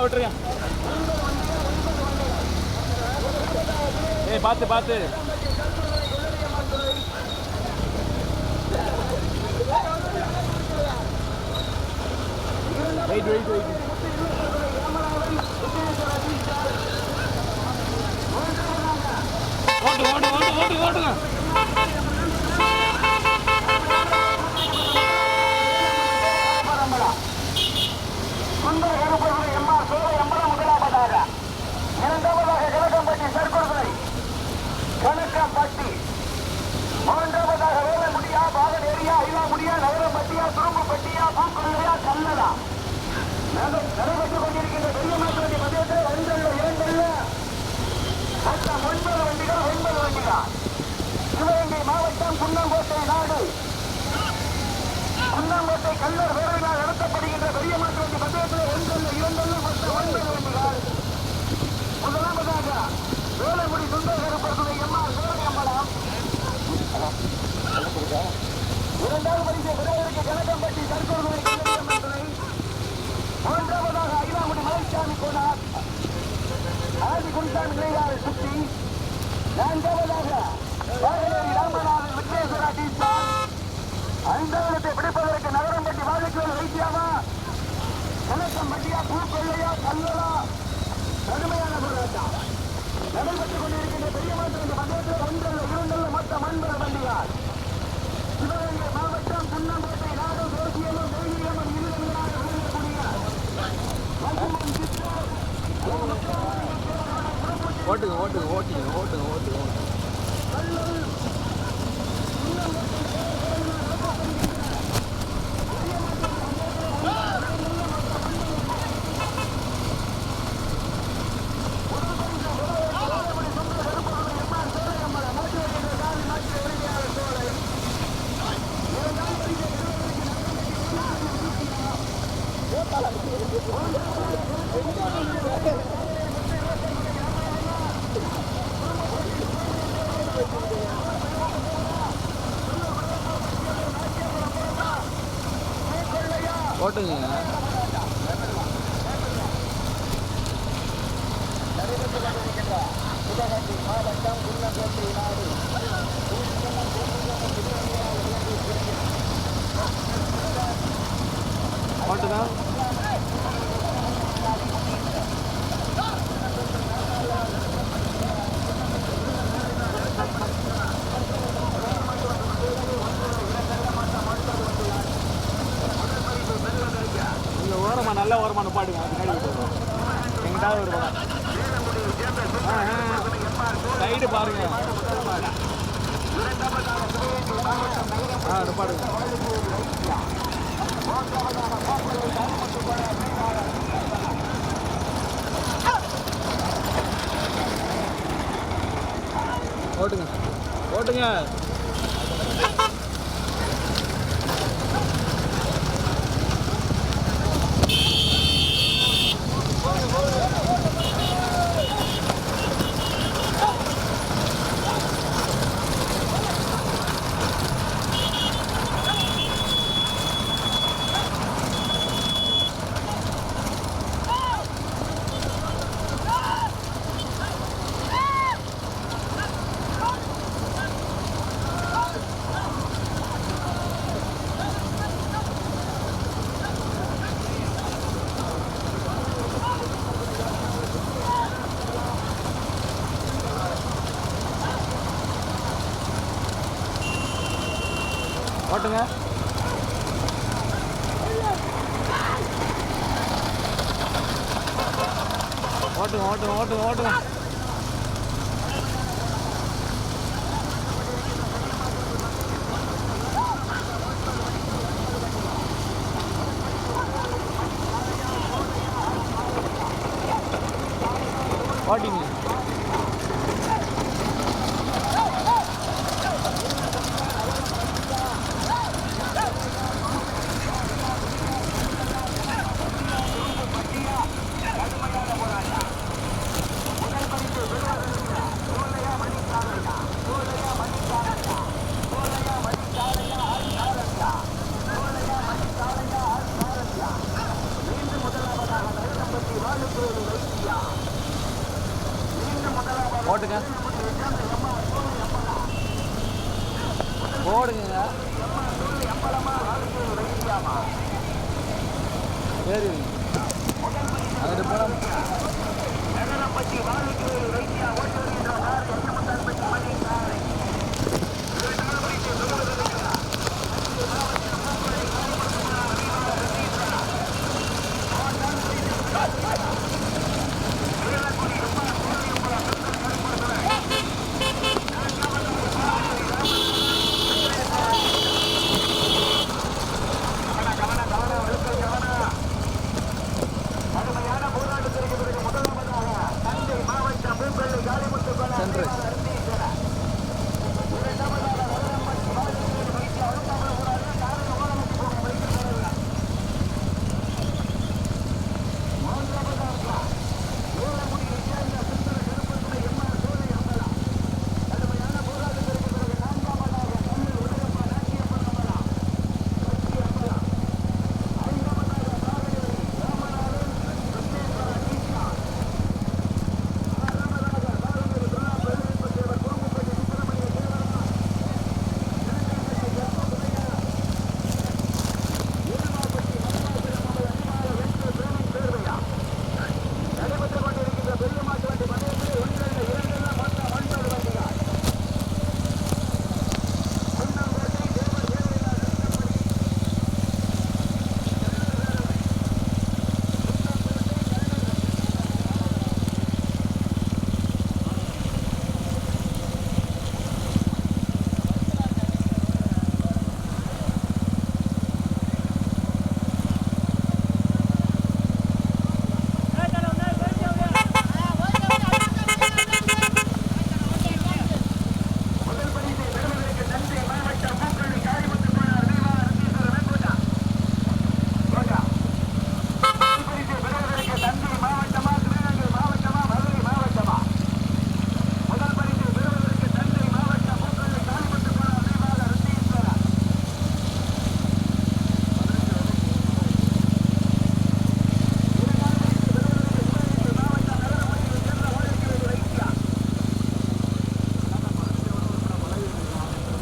விட்டுருங்க. ஏய் பார்த்து பார்த்து. Wait wait wait. ஓட்டு ஓட்டு ஓட்டு ஓட்டு ஓட்டுங்க. கணக்கம்பட்டி மூன்றாவதாக வேலமுடியா பாகநேரியா ஐலாமுடியா நகரம்பட்டியா துரும்புப்பட்டியா பூக்குள்ளையா கல்லடா நடைபெற்றுக் கொண்டிருக்கின்ற பெரியமாட்டி மதியத்தில் 2 மொத்தம் 9 வண்டிகள். சிவகங்கை மாவட்டம் குன்னங்கோட்டை நாடு குன்னங்கோட்டை கல்லர் வீரர்களால் நடத்தப்படுகின்ற பெரியமாட்டி மதியத்தில் 2 மொத்தம் 9 வண்டிகள். முதலாவதாக வேலமுடி சுந்தரகருப்பர்களை எம்ஆர் சோழகம்பலம். இரண்டாவது பரிசை பெறுவதற்கு கணக்கம்பட்டி தற்கொலை. மூன்றாவதாக ஐலாமுடி மலைச்சாமி கோனார் ஆதி குருசாமி நிலையாறு சுற்றி. நான்காவதாக வாகனேரி ராமநாதன் விக்னேஸ்வரா டீச்சர். ஐந்தாவதத்தை பிடிப்பதற்கு நகரம்பட்டி வாழைக்கோள் வைத்தியாமா கணக்கம்பட்டியா பூக்கொள்ளையா கல்லலா கடுமையான போராட்டம் நடைபெற்றுக் கொண்டிருக்கின்ற பெரியமாட்டி மண்டலத்தில் 2 மொத்தம் 9 வண்டிகள். சிவகங்கை மாவட்டம் குன்னங்கோட்டை நாடு தேசியமும் தேசியமும் இருவர்களாக விளங்கக்கூடிய ஓட்டுங்க ஓட்டுங்க ஓட்டுங்க ஓட்டுங்க ஓட்டுங்க. ஓட்டுங்க. மாவட்டம் குன்னங்கோட்டை நாடு ஓட்டுங்க. ஓரமா நல்ல ஓரமா நிப்பாடுங்க. எங்கிட்டாவது ஒரு சைடு பாருங்க. நிப்பாடுங்க. ஓட்டுங்க ஓட்டுங்க. ஓட்டுங்க. ஓட்டுங்க ஓட்டுங்க ஓட்டுங்க ஓட்டுங்க. ஓட்டிங்க. ஓட்டுங்க ஓடுங்க சரி அதில் போனால் சென்ட்ரு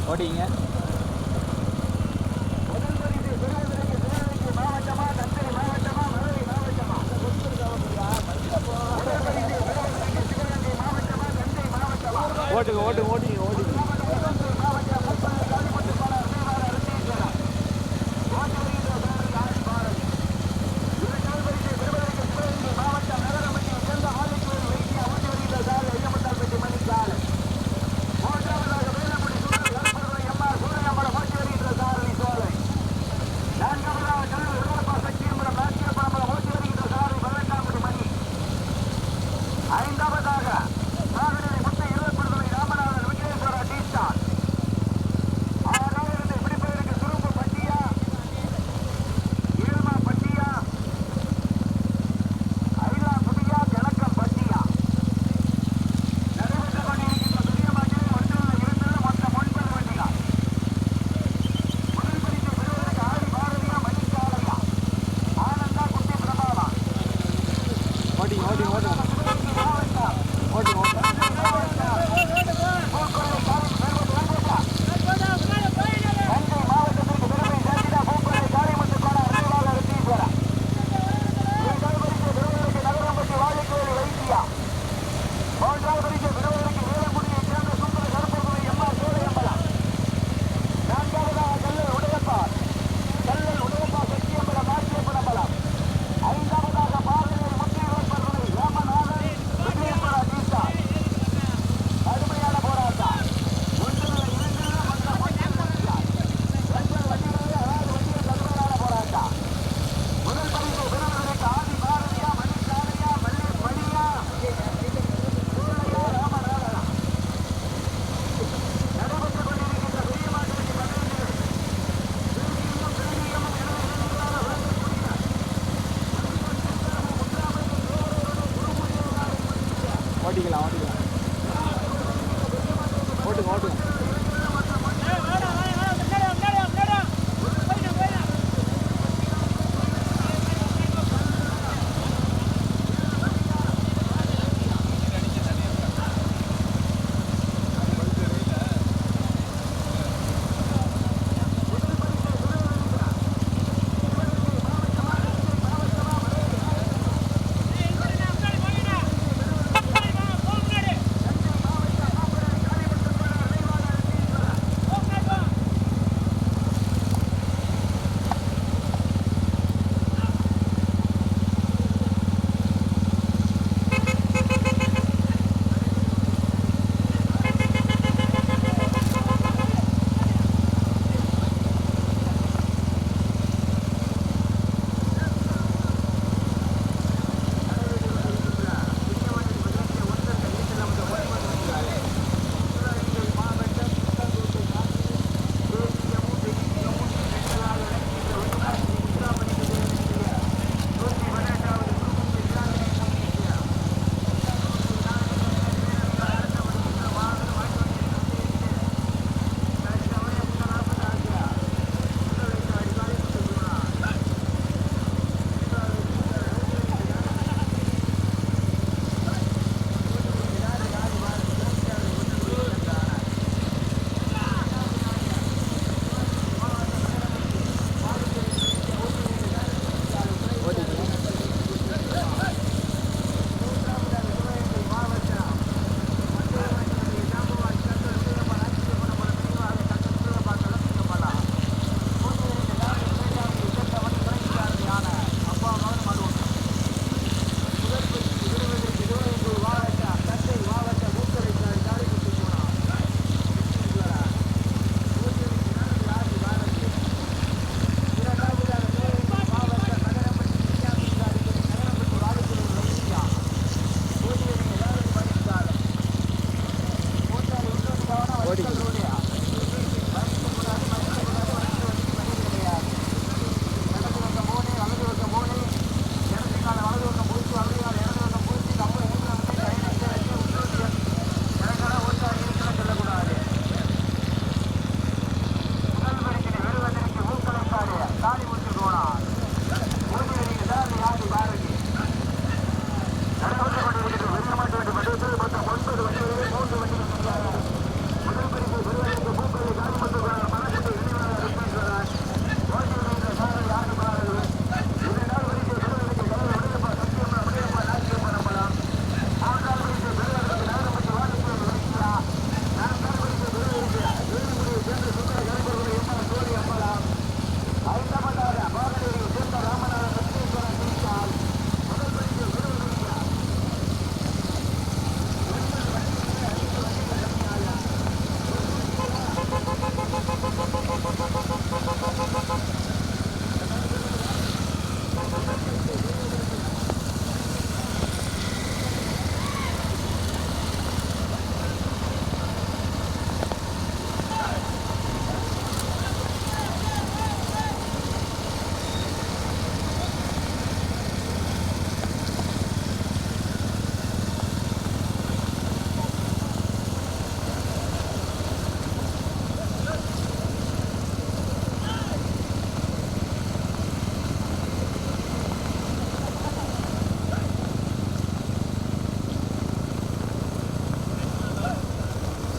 ஓடிங்க ஓட்டுங்க ஓட்டுங்க ஓட்டிங்க ஓட்டிங்க ஓட்டிக்கலாம் ஓட்டுங்க ஓட்டுங்க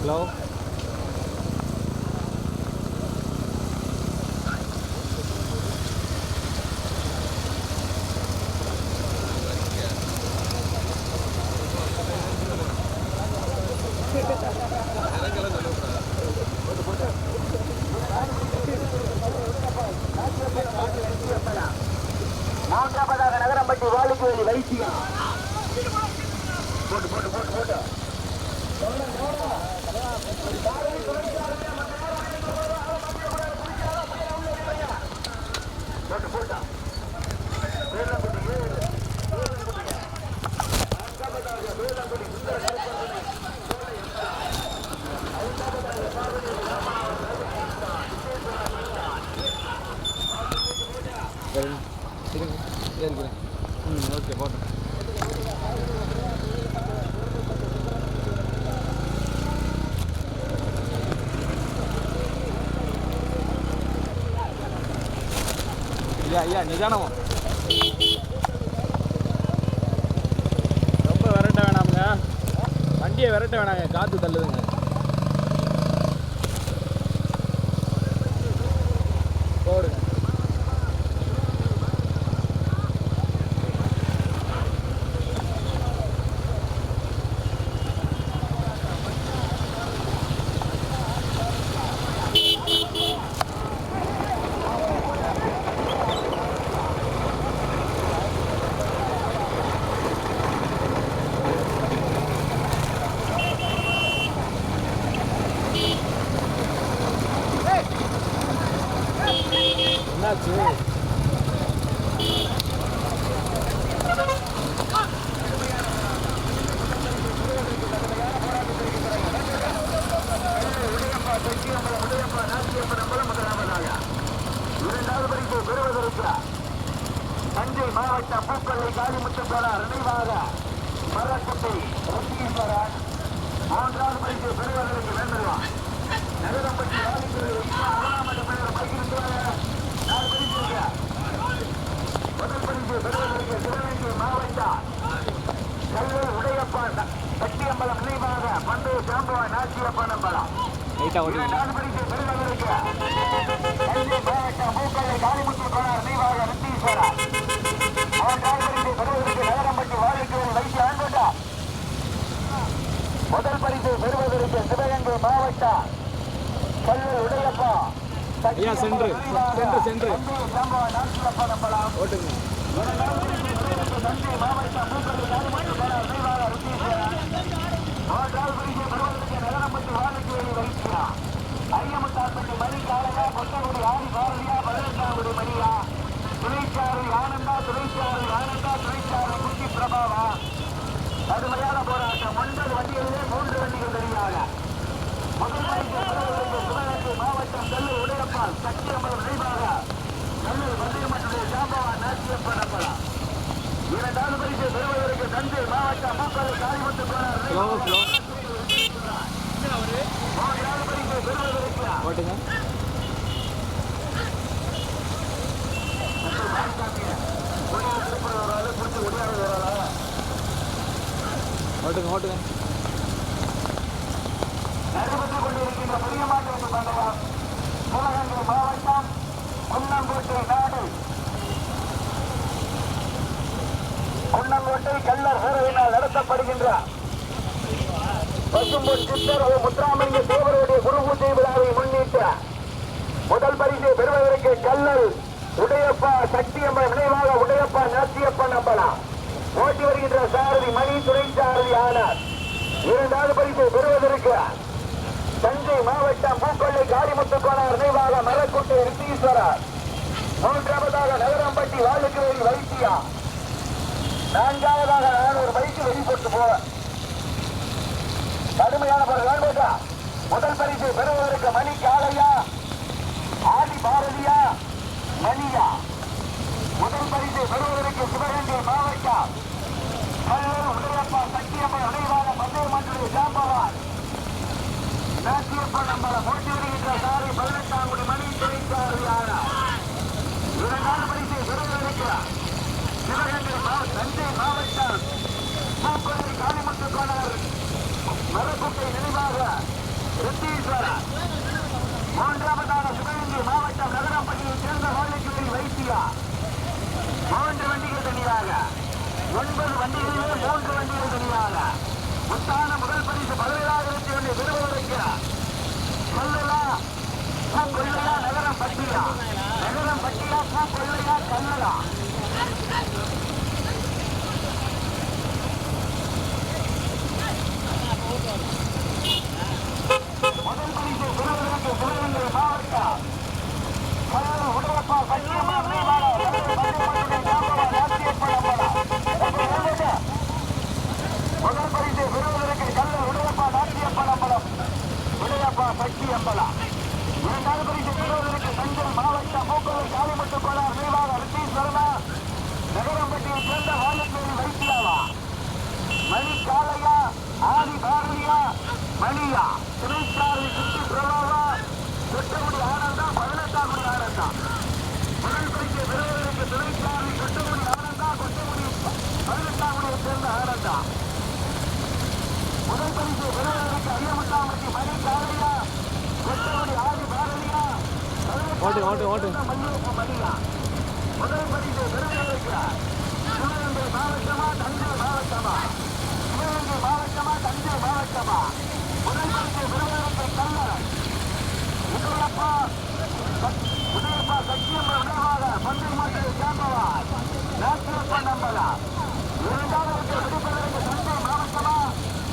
ஹலோ மூன்றாவதாக நகரம்பட்டி வாழுக்குவேலி வைத்தியா போட்டு போட்டு போட்டு போட்டு போட்டு போட்டா ஓகே போட்டோம். ஐயா ஐயா நிதானமா ரொம்ப விரட்ட வேணாமுங்க, வண்டியை விரட்ட வேணாங்க, காற்று தள்ளுதுங்க. போடுங்க. என்னாச்சு? இரண்டாவது பரிசு பெறுவதற்கு தஞ்சை மாவட்டம் பூக்கொள்ளை காளிமுத்துக்கோனார் நினைவாக மரக்குட்டை ருத்தீஸ்வரன். மூன்றாவது பரிசு பெறுவதற்கு வேண்டுவான் நகரம்பட்டி வாலிபுரி முதல் பரிசு பெறுவதற்கு சிவகங்கை மாவட்டம் கல்லூர் உடையப்பான் பட்டியம்பலம் நினைவாக பண்டைய சாம்பவான் நாச்சியப்பன் அம்பலம். இரண்டாவது பரிசு பெறுவதற்கு தஞ்சை மாவட்டம் பூக்கொள்ளை காளிமுத்துக்கோனார் நினைவாக ருத்தீஸ்வரன். மூன்றாவது பரிசு பெறுவதற்கு நகரம்பட்டி வாலிபுரி வைத்திய ஆண்கொண்டா. முதல் பரிசு பெறுவதற்கு சிவகங்கை மாவட்டம் கல்லூர் உடையப்பா ஐயா சென்று சென்று சென்று ஓட்டுங்க. தஞ்சை மாவட்டம் பூக்கொள்ளை காளிமுத்துக்கோனார் நினைவாக ருத்தீஸ்வரன். மூன்றாவது பரிசு பெறுவதற்கு நகரம்பட்டி வாலிபுரி வைத்தியா ஐயமுத்தான்பட்டி மணி காலையா கொட்டகுடி ஆதி பாரதியா 18ஆம் மணியா துணைச்சாரி ஆனந்தா துணைச்சாரி குட்டி பிரபாவா. கடுமையான போராட்டம். 9 வண்டிகளிலே 3 வண்டிகள் தெரியாக முதல் பரிசு பெறுவதற்கு சிவகங்கை மாவட்டம் கல்லூர் உடையப்பால் சக்தியம்பலம் நினைவாக கல்லூர் பந்தயமன்றுடைய சாம்பவான் நாச்சியப்பன் அம்பலம். இரண்டாவது பரிசு பெறுவதற்கு தஞ்சை மாவட்டம் பூக்கொள்ளை காளிமுத்துக்கோனார் மூன்றாவது பரிசு பெறுவதற்கு ஓட்டுங்க. ஓட்டுங்க ஓட்டுங்க. நடைபெற்றுக் கொண்டிருக்கின்ற பெரிய மாட்டு பந்தயம் சிவகங்கை மாவட்டம் குன்னங்கோட்டை நாடு குன்னங்கோட்டை கல்லர் சேரவினால் நடத்தப்படுகின்ற பசும்பொன் சித்தர் முத்துராமலிங்க தேவருடைய குருபூஜை விழாவை முன்னிட்டு முதல் பரிசை பெறுவதற்கு கல்லல் உடையப்பா சக்தியம்மன் நினைவாக உடையப்பா நாச்சியப்பன் அம்பலம் ஓட்டி வருகின்ற சாரதி மணி துணை சாரதி ஆனார். இரண்டாவது பரிசை பெறுவதற்கு தஞ்சை மாவட்டம் பூக்கொள்ளை காளிமுத்துக்கோனார் நினைவாக மரக்குட்டை ருத்தீஸ்வரர். மூன்றாவதாக நகரம்பட்டி வாழுக்குவேலி வைத்தியா. நான்காவதாக 400 பைக்கு வெளிப்பட்டு போவ கடுமையான போராட்டா. முதல் பரிசு பெறுவதற்கு மணி காளையா ஆதி பாரதியா மணியா. முதல் பரிசு பெறுவதற்கு சிவகங்கை மாவட்டம் கல்லூர் உடையப்பா சக்தியம்மன் நினைவாக பந்தயமன்றுடைய சாம்பவான் நாச்சியப்பன் அம்பலம் ஓட்டி வருகின்ற சாரி 18ஆம் மணி துணைச்சாரியான. இரண்டாவது பரிசை பெறுவதற்கு சிவகங்கை தஞ்சை மாவட்டம் பூக்கொள்ளை காளிமுத்துக்கோனார் மரக்குட்டை நினைவாக ருத்தீஸ்வரர். மூன்றாவதாக சிவகங்கை மாவட்டம் நகரம்பட்டியைச் சேர்ந்த வாழைக்குடி வைத்தியா. 3 வண்டிகள் தனியாக, 9 வண்டிகளிலே 3 வண்டிகள் தனியாக. முத்தான முதல் பரிசு 17,000 பெறுவதற்கு சொல்லலா பூ கொள்ளையா நகரம் பட்டியா, நகரம் பட்டியா பூ கொள்ளையா கல்லலா. முதல் பரிசு பெறுவதற்கு சிவகங்கை மாவட்டம் உடவப்பா சத்தியமா முதல் பரிசு பெறுவதற்கு கல்லூர் உடையப்பா நாட்டிய பணம்பலம் உடையப்பா சக்தி அம்பலம். 2வது பரிசு பெறுவதற்கு தஞ்சை மாவட்டம் மூக்கலூர் காளிமுத்து கோளார் நிர்வாக ருத்தீஸ்வரனா. நகரம்பட்டியை சேர்ந்த வாழைக்கேரி வைத்தியாவா. மணி காளையா ஆதி பாரதியா மணியா திரைச்சாரதி சுற்றி பிரபாவா கொட்டகுடி ஆனந்தா 18ஆம் ஆனந்தா. முதல் பரிசு பெறுவதற்கு திரைச்சாரதி கொட்டகுடி ஆனந்தா கொட்டகுடி 18ஆம் சேர்ந்த ஆனந்தா. முதல் பரிசு பெறுவதற்கு ஐயமுத்தாமட்டி மணி காளையா கொட்டகுடி ஆதி பாரதியா மல்லிகைப்பூ மணியா. முதல் பரிசு பெறுவதற்கு சிவகங்கை மாவட்டமா தஞ்சை மாவட்டமா, சிவகங்கை மாவட்டமா தஞ்சை மாவட்டமா. முதல் பரிசு பெறுவதற்கு கல்லர் உதயப்பா சத்தியம் விளைவாக பந்தை மாற்றிய சாம்பவா நாட்டியப்பா நம்பலா. 2வது விடுப்பதற்கு தஞ்சை மாவட்டமா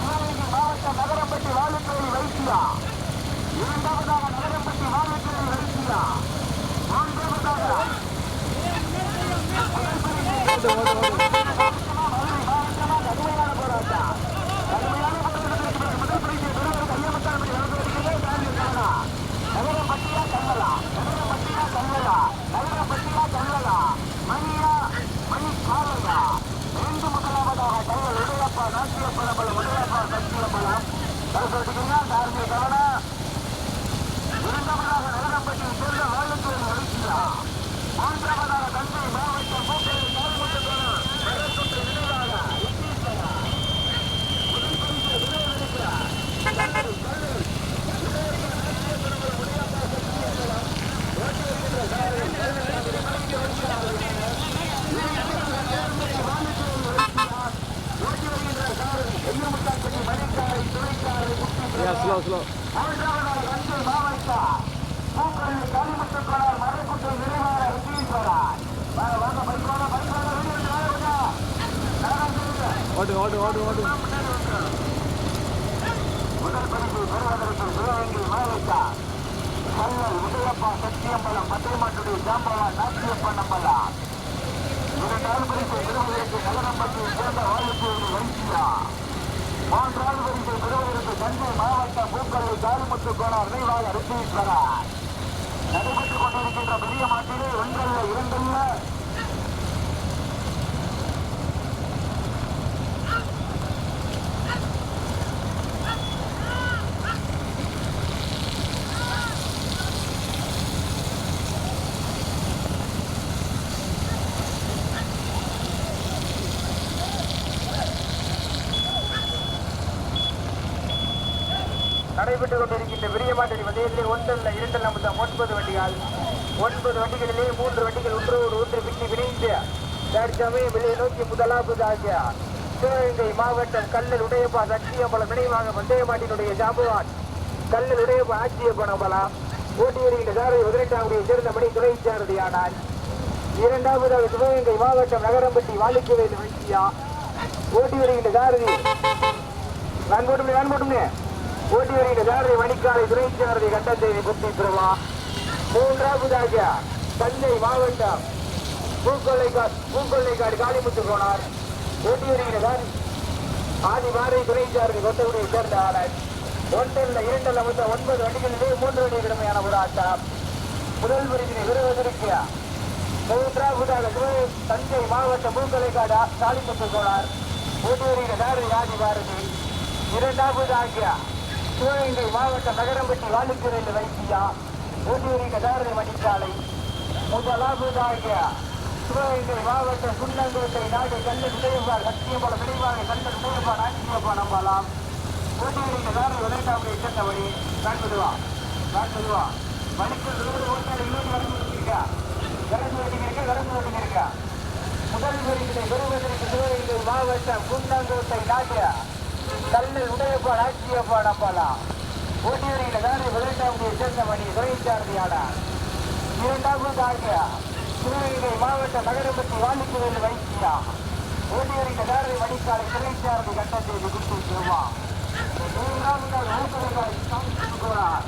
சிவகங்கை மாவட்டம் நகரம்பட்டி வாழைக்கேரி வைத்தியா. 2வதாக நகரம்பட்டி வாழைக்கேரி வைத்தியா. 3வதாக கடுமையான போராட்டம். முதல் பரிசு பெறுவதற்கு ஐயமுத்தாமட்டி நகரம் பட்டியா கல்லலா, நகரம் பட்டியா கல்லலா, நகரம் பட்டியா கல்லலா மணியா மணி காலையா. 2வது கல்லல் உடையப்பா நாட்டிய பணபலம் உடையப்பா சத்திய பலம் கருத்துட்டீங்கன்னா தார்மீக கவனம். 2வதாக நகரம்பட்டியை சேர்ந்த வாழைக்கேரி வைத்தியா. 3வதாக தஞ்சை மாவட்டம் மூக்கலூர் காளிமுத்து கோளார் நகரசுற்று நினைவாக ருத்தீஸ்வரா. முதல் பரிசு பெறுவதற்கு ஸ்லோ. 3வதாக தஞ்சை மாவட்டம் மூக்கலூர் காளிமுத்து கோளார் மரக்குற்றை நினைவாக ருத்தீஸ்வரா. ஓட்டு. முதல் பரிசு பெறுவதற்கு சிவகங்கை மாவட்டம் கல்லல் உதயப்பா சத்தியம்பலம் பட்டை மாட்டுடைய ஜாம்பவா நாட்டியப்பா நம்பலா. 2வது பரிசு பெறுவதற்கு நகரம்பட்டியை சேர்ந்த வாழைக்கேரி வைத்தியா. 3வது பரிசு பெறுவதற்கு தஞ்சை மாவட்டம் மூக்கலூர் காளிமுத்து கோளார் நினைவாக ருத்தீஸ்வரா. நடைபெற்றுக் கொண்டிருக்கின்ற பெரிய மாட்டிலே 1 அல்ல 2 அல்ல நடைபெற்றுக் கொண்டிருக்கின்ற பெரிய மாட்டடி வந்தயத்திலே 1 அல்ல 2 அல்ல மொத்தம் 9 வண்டிகள். 9 வண்டிகளிலே 3 வண்டிகள் ஒன்றோடு ஒன்று பின்னி விளைந்து தற்சமயம் விலையை நோக்கி முதலாவதாக சிவகங்கை மாவட்டம் கல்லல் உடையப்பா சத்தியம்பலம் நினைவாக வந்தய மாட்டினுடைய ஜாம்பவான் கல்லல் உடையப்பா ஆட்சியப்பனம்பலம் ஓட்டி வருகின்ற சாரதி 18ஆம் சேர்ந்த மணி துணை சாரதியானார். 2வதாக சிவகங்கை மாவட்டம் நகரம்பட்டி வாழைக்கேரி வைத்தியா ஓட்டி வருகின்ற சாரதி நான் போட்டுமே ஓட்டி வருகின்ற சாரதி மணிக்காலை துணை சாரதி கண்டந்தேவி புத்தி பிரபா. 3வதாக தஞ்சை மாவட்டம் பூக்கொள்ளைக்காடு காளிமுத்து கோனார் ஓட்டி வருகின்ற சாரதி ஆதி பாரதி துணை சாரதி கொத்தகுடியை சேர்ந்த ஆளர். 1 அல்ல 2 அல்ல மொத்தம் 9 வண்டிகளிலே 3 வண்டி கடமையான போராட்டம். முதல் பரிசினை பெறுவதற்கு 3வதாக தஞ்சை மாவட்டம் பூக்கொள்ளைக்காடு காளிமுத்து கோனார் ஓட்டி வருகின்ற சாரதி ஆதி பாரதி. 2வதாக சிவகங்கை மாவட்டம் நகரம்பட்டி வாழைக்கேரி வைத்தியா ஓட்டி வருகின்ற சாரதி மணிக்காலை. 1வதாக சிவகங்கை மாவட்டம் குன்னங்கோட்டை நாடு கல்லல் உடையப்பா சத்தியம்பலம் நினைவாக கல்லல் உடையப்பா நாட்டியப்பா நம்பலாம். போட்டியில் சாரதி விளையாட்டாமுடைய சேர்ந்தபடி காண்பதுவா வலிக்கு ஓட்டாளி இன்னொரு கரசு ஓட்டிங்க இருக்கா முதல் வரிகளை பெறுவதற்கு சிவகங்கை மாவட்டம் குண்டங்கோட்டை நாட்டிய கல்லல் உடையப்பாடு ஆட்சியப்பா நம்பலாம் போட்டியடிக்கிற சாரதி விளையாட்டாமுடைய சேர்ந்தபடி துறைச்சாரதியானார் இரண்டாவதாக சிவகங்கை மாவட்ட நகரம்பட்டி வாலிக்குவேல் வைத்தியா ஓட்டியடிக்கிற சாரதி மணிக்காலை துறைச்சாரதி கட்டத்தை குட்டி செல்வா மூன்றாவதாக ஊக்குவரார்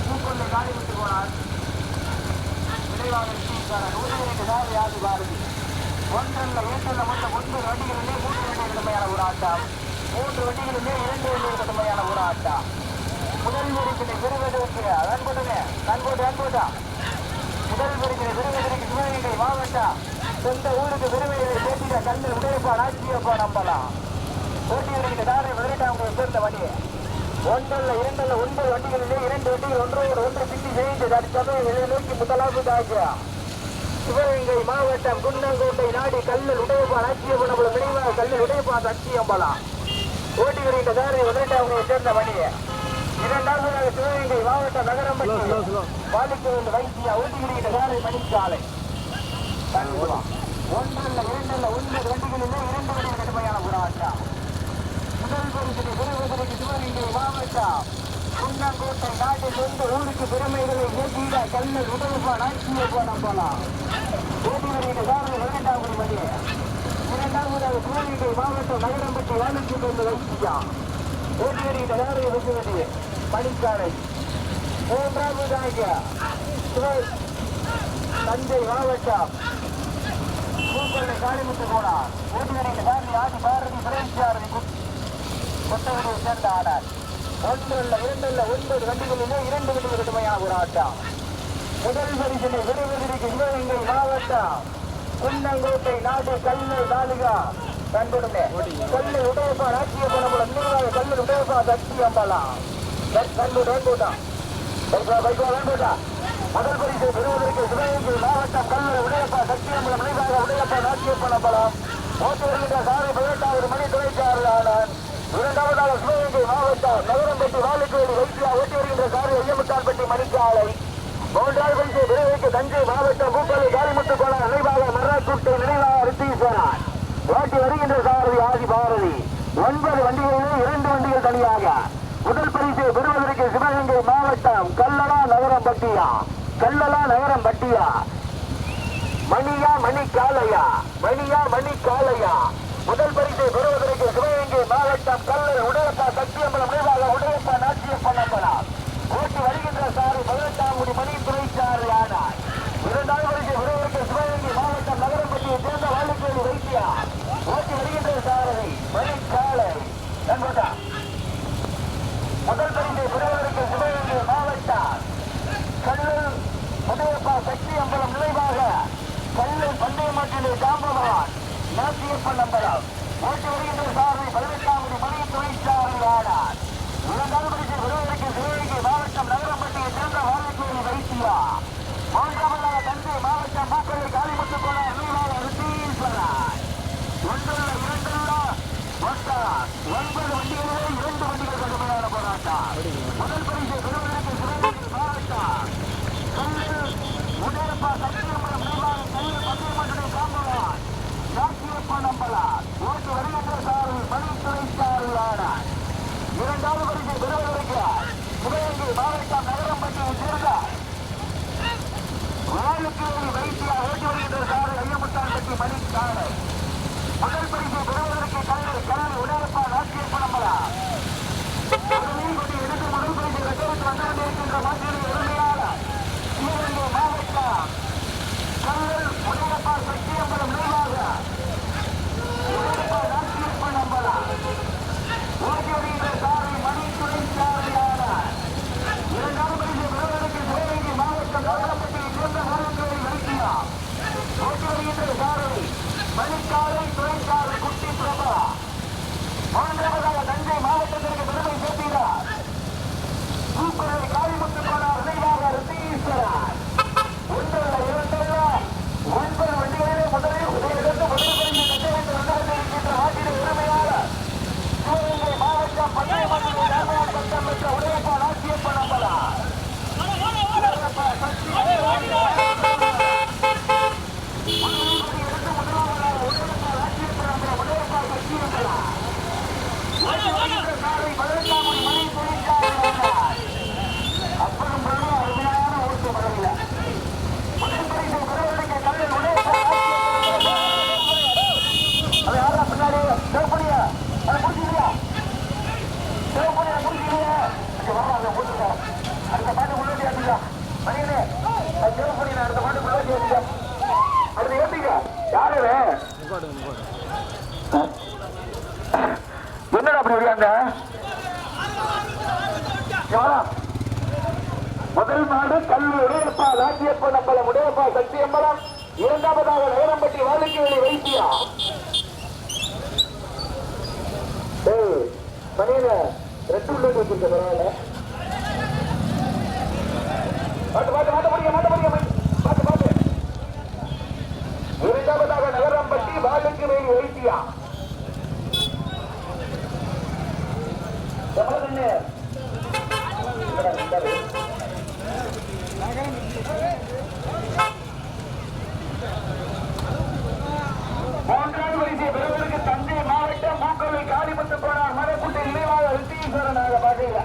பூக்கொண்டை காலி விட்டு போனார் விரைவாக சாரதி ஆதி பாரதி ஒன்றல்ல ஏற்றல்ல மொத்தம் 9 வண்டிகளிலே 3 வண்டிகள் கடுமையான ஒரு ஆட்டம் 3 வண்டிகளிலே 2 வண்டிகள் கடுமையான ஒரு ஆட்டம் முதல் வரிகளை பெறுவதற்கு கண்கோட்டா முதல் வரிகளை பெறுவதற்கு சிவகங்கை மாவட்டம் சொந்த ஊருக்கு பெருமைகளை சேர்த்திட கண்ணில் உடையப்பா நாச்சியப்பா நம்பலாம் போட்டி வருகின்ற தாரை முதலீட்டாக சேர்ந்த வண்டி ஒன்றல்ல 9 வண்டிகளிலே 2 வண்டிகள் ஒன்றோடு ஒன்று பின்னி செய்து தற்சமயம் நோக்கி முதலாவதாக சிவகங்கை மாவட்டம் குன்னங்கோட்டை நாடி கல்லல் உடையப்பா நாச்சியப்பா நம்பலம் விரைவாக கல்லல் உடையப்பா சக்தியம்பலாம் போட்டி வருகின்ற தாரை முதலீட்டாக சேர்ந்த வண்டி இரண்டாவதாக சிவகங்கை மாவட்டம் நகரம்பட்டி வாலிக்குவேல் வைத்தியா ஊட்டிகிற சாலை மணிச்சாலை ஒன்றல்ல 9 வண்டிகளிலே 2 வண்டிகள் கடுமையான போராட்டம் முதல் பரிசினை பெறுவதற்கு சிவகங்கை மாவட்டம் குன்னங்கோட்டை நாட்டில் சொந்த ஊருக்கு பெருமைகளை ஏற்றிட கல்லல் உடையப்பா நாச்சியப்பா நம்பலாம் ஓட்டி வருகிற சாலை 2வது மணி இரண்டாவதாக சிவகங்கை மாவட்டம் நகரம்பட்டி வாலிக்குவேல் வைத்தியா ஓட்டி வருகிற சாலை வெகுவதி மணிக்காலை மூன்றாவதாக தஞ்சை மாவட்டம் பூக்கொண்டை காளிமுத்து போனார் ஓட்டி வருகிற சாலை ஆதி பாரதி சிறைச்சாரதி கொட்டவரை சேர்ந்த ஆனார் ஒன்றல்ல 9 வண்டிகளிலே 2 வண்டிகள் கடுமையான ஒரு ஆட்டம் முதல் பரிசினை பெறுவதற்கு சிவகங்கை மாவட்டம் குன்னங்கோட்டை நாடு கல்லல் தாலுகா கண்புடுமே கல்லல் உடையப்பா ராஜ்ய பணமுடன் நிர்வாக கல்லல் உடையப்பா சக்தி அம்பலாம் முதல் பரிசை பெறுவதற்கு சிவகங்கை மாவட்டம் கல்லல் உடையப்பா சக்தி அம்பலம் நிர்வாக உடையப்பா ராஜ்ய பணம்பலம் ஓட்டி வருகின்ற சாலை 18வது மணி துணைச்சாரதி ஆனார் இரண்டாவதாக சிவகங்கை மாவட்டம் நகரம்பட்டி வாலிக்குவேல் வைத்தியா ஓட்டி வருகின்ற சாலை ஐயமுத்தான்பட்டி மணிக்காலை மூன்றாவது பரிசை பெறுவதற்கு தஞ்சை மாவட்டம் பூக்கொண்டை காளிமுத்து கோணம் நினைவாக மர்ராக்குட்டை நினைவாக ரித்தீஸ்வரன் ஓட்டி வருகின்ற சாரதி ஆதி பாரதி 9 வண்டிகளிலே 2 வண்டிகள் தனியாக முதல் பரிசை பெறுவதற்கு சிவகங்கை மாவட்டம் கல்லலா நகரம் பட்டியா மணி காலையா முதல் பரிசை பெறுவதற்கு சிவகங்கை மாவட்டம் கல்லல் உடையப்பா சத்தியம்பலம் நிர்வாக உடையப்பா நாச்சியப்பா நம்பலாம் ஓட்டி வருகின்ற சாலை 18வது மணி துணைச்சாரதி ஆனார் இரண்டாவது பரிசை பெறுவதற்கு சிவகங்கை மாவட்டம் நகரம்பட்டியை சேர்ந்த வாலிக்குவேல் வைத்தியா ஓட்டி வருகின்ற சாரதி மணிக்காலை முதல் பரிசை பெறுவதற்கு சிவகங்கை மாவட்டம் கல்லல் உடையப்பா சக்தி அம்பலம் நினைவாக கல்லல் பந்தயமாற்றிலே காம்பவான் நாச்சியப்பா நம்பலாம் ஓட்டி வருகின்ற சாரதி 18வது மணி துணைச்சாரதி ஆனார் இரண்டாவது பரிசை பெறுவதற்கு சிவகங்கை மாவட்டம் நகரம்பட்டியை சேர்ந்த வாலிக்குவேல் வைத்தியா மூன்றாவதாக தஞ்சை மாவட்டம் பூக்கொண்டை காளிமுத்து கோணம் நினைவாக ரித்தீஸ்வரன் ஒன்றல்ல 9 வண்டிகளிலே 2 வண்டிகள் கடுமையான போராட்டம் முதல் பரிசை பெறுவதற்கு சிவகங்கை மாவட்டம் கல்லல் உடையப்பா சத்தியம்பலம் நிர்வாக கல்லல் பந்தயமாற்றிலே காம்பவான் நாச்சியப்பா நம்பலாம் ஓட்டி வருகின்ற சாரதி மணித்துறைச்சாரதி ஆனார் இரண்டாவது பரிசை பெறுவதற்கு சிவகங்கை மாவட்டம் நகரம்பட்டியை சேர்ந்த வாலிக்குவேல் வைத்தியா ஓட்டி வருகின்ற சாரதி ஐயமுத்தான்பட்டி மணிக்காலை முதல் பரிசை பெறுவதற்கு கல்லல் உடையப்பா நாச்சியப்பா நம்பலாம் எடுத்து முதல் பரிசை ரத்தரித்து வந்து கொண்டிருக்கின்ற மாற்றின் உரிமையாளர் சிவகங்கை மாவட்டம் கல்லல் உடையப்பா சத்தியம்பலம் நிர்வாக உடையப்பா நாச்சியப்பா நம்பலாம் ஓட்டி வருகின்ற சாரதி மணி துணைச்சாரதி ஆனார் இரண்டாவது பரிசை பெறுவதற்கு சிவகங்கை மாவட்டம் நகரம்பட்டியை சேர்ந்த வாலிக்குவேல் வைத்தியா ஓட்டி வருகின்ற சாரதி மணிக்காலை துணைச்சாரதி குட்டி பிரபா மூன்றாவதாக தஞ்சை மாவட்டத்திற்கு பெருமை சேர்க்கிறார் பூக்கொண்டை காளிமுத்து கோணம் நினைவாக ரித்தீஸ்வரன் ஒன்றல்ல 9 வண்டிகளிலே முதலில் முதல் பரிசு கட்டவிட்டு வந்து கொண்டிருக்கின்ற மாட்டின் உரிமையாளர் என்னடா அப்படி விளையாங்க முதல் மாடு கல்வி உடையப்பா ராஜ்யப்ப நம்பலம் உடையப்பா சக்தி அம்பலம். இரண்டாவதாக நேரம்பட்டி வாழைக்கு வெளி வைத்தியா மணியில 2 உள்ளது வச்சிருக்க பரவாயில்ல. பாட்டு இரண்டாவதாக நகரம்பட்டி வாழைக்கு வெளி வைத்தியா மூன்றாவது வரிசை பெறுவதற்கு தஞ்சை மாவட்டம் மூக்கலை காளிமுத்து போனார் மரக்குட்டை நினைவாக ரித்தீஸ்வரனாக பார்க்கல.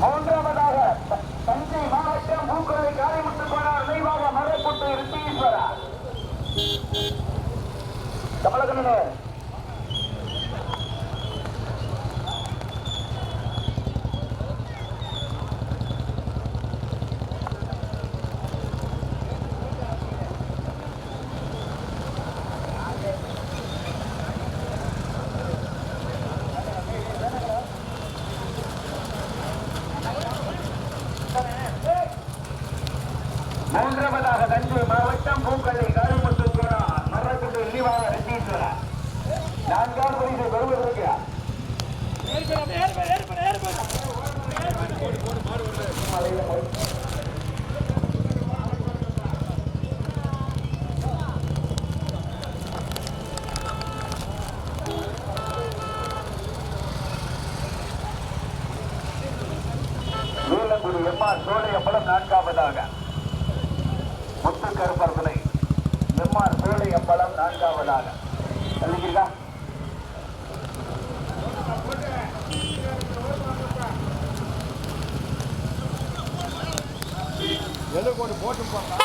மூன்றாவதாக தஞ்சை மாவட்டம் மூக்கலை காளிமுத்து போனார் நினைவாக மரக்குட்டை ரித்தீஸ்வரா கமலகண்ணனே. மூன்றாவதாக தஞ்சை மாவட்டம் பூக்கள்ளி காளிமுத்து போனார் மரக்குட்டை நினைவாக ரித்தீஸ்வரா. நான்காவது பரிசை பெறுவதற்கு வேலங்குடி எம்ஆர் சோழையம்பலம். நான்காவதாக முத்துக்கருப்பர்களை எம்ஆர் சோழையம்பலம். நான்காவதாக சொல்லிக்கிறீங்களா? போட்டு போட்டா